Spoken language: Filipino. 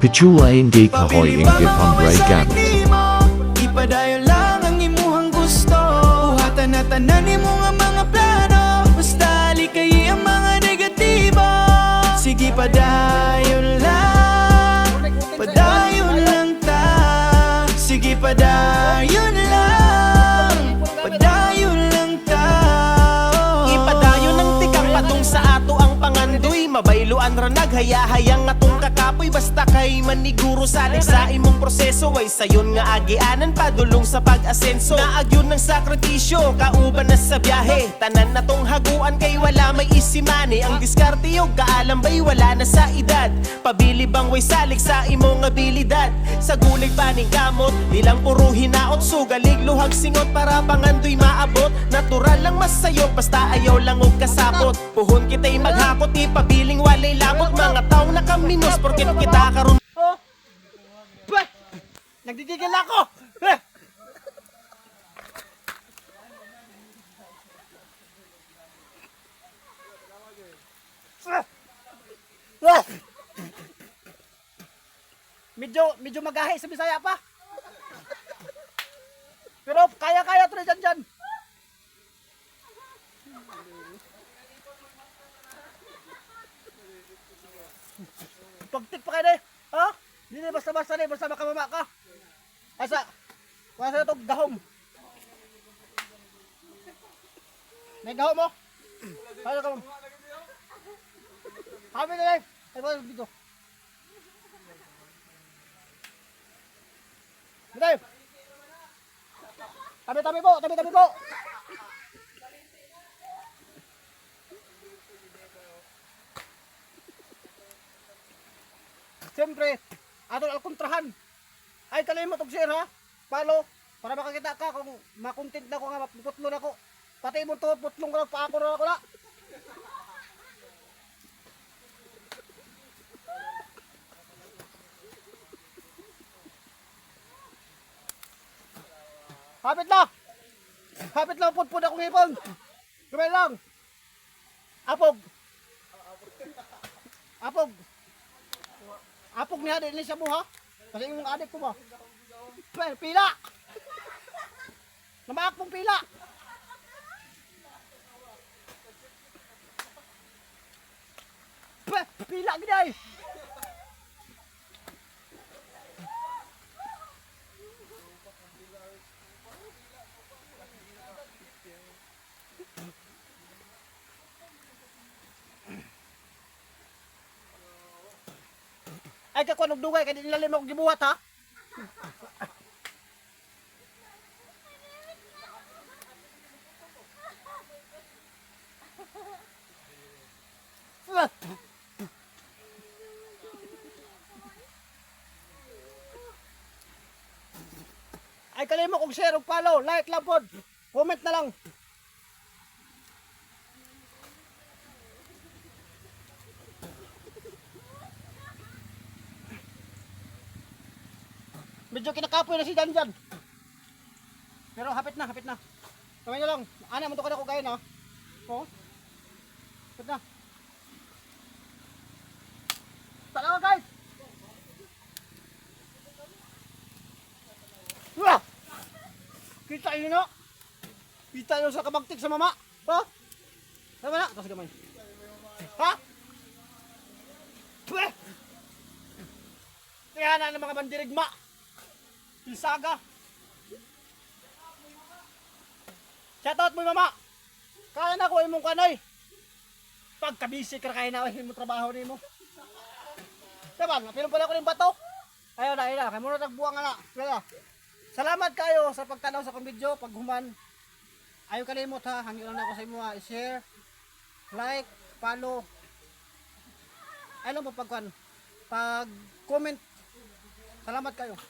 Pichulain di kahoy ingit hambray gamit. Ipadayon lang ang imuhang gusto. Buhatan na tanan imo nga mga plano. Basta likayi ang mga negatibo. Sige padayon lang. Padayon lang ta. Sige padayon lang. Padayon lang ta. Ipadayon ng tikang patung sa ato ang pangandoy. Mabayloan ra naghaya-hayang atong kakapoy. Basta kay maniguro salig sa imong proseso. Ay sayon nga agianan padulong sa pag-asenso. Naagyon ng sakripisyo, kauban na sa biyahe. Tanan na tong haguan kay wala may isimani. Ang diskarte yung kaalambay wala na sa edad. Pabili bang way salig sa imong abilidad. Sa gulig paning kamot, ilang puro hinaot. Sugalig luhag singot para pangandoy maabot. Natural lang masayo, basta ayaw lang og kasapot. Puhon kita'y maghakot, ipabiling walay labot. Mga taong nakaminos, porket kita karon. Oh! Bah! Nagdidikil ako! Eh! Ah! Medyo magahe sa Bisaya pa. Pero kaya-kaya to rin dyan. Pagtik pa kayo ha? Hindi na basta-basta na, basta makamama ka. Asa na itong gahom. May gahom mo? Ano gahom? Kami na lang. Ay, wala dito. Tayo. Tabi-tabi po, tabi-tabi po. Siyempre, ato alkontrahan. Ay, kalimot og share ha. Follow para makakita ka kung makontent na ko nga maputlo na ko. Pati mo to putlong ko lang pa ako na ako na. Hapit na! Hapit lang pud akong ipon. Kumay lang. Apog. Apog. Apog ni adik ni sa buha. Kasi yung adik ko ba? Pila! Namaak pong pila! Pila gini. Ay kakuan og dugay kay di nilalim ako gibuhat ha. Ay kalimo kog share ug follow, like lang pod. Comment na lang. Medyo kinakapoy na si Janjan. Pero hapit na, hapit na. Kamay na lang. Ana, munto ka na ko kayo na. Oo. Hapit na. Talaga guys. Wah! Kita yun na. Kita yun sa kabagtik sa mama. Ha? Tama na. Tapos gamay. Ha? Pweh! Kaya na ng mga mandirigma. Pilsaga. Shoutout mo mama. Kaya na ko imong kanay. Pagkabisi ka kaya na imong trabaho nimo. Diba? Napilong pala ko ng bato. Ayaw na, ayaw na. Kaya muna nagbuang na. Kaya. Salamat kayo sa pagtanaw sa kong video. Pag human, ayaw kalimot ha. Hanggang lang ako sa imo ha. I-share, like, follow. Ano mo pag comment. Salamat kayo.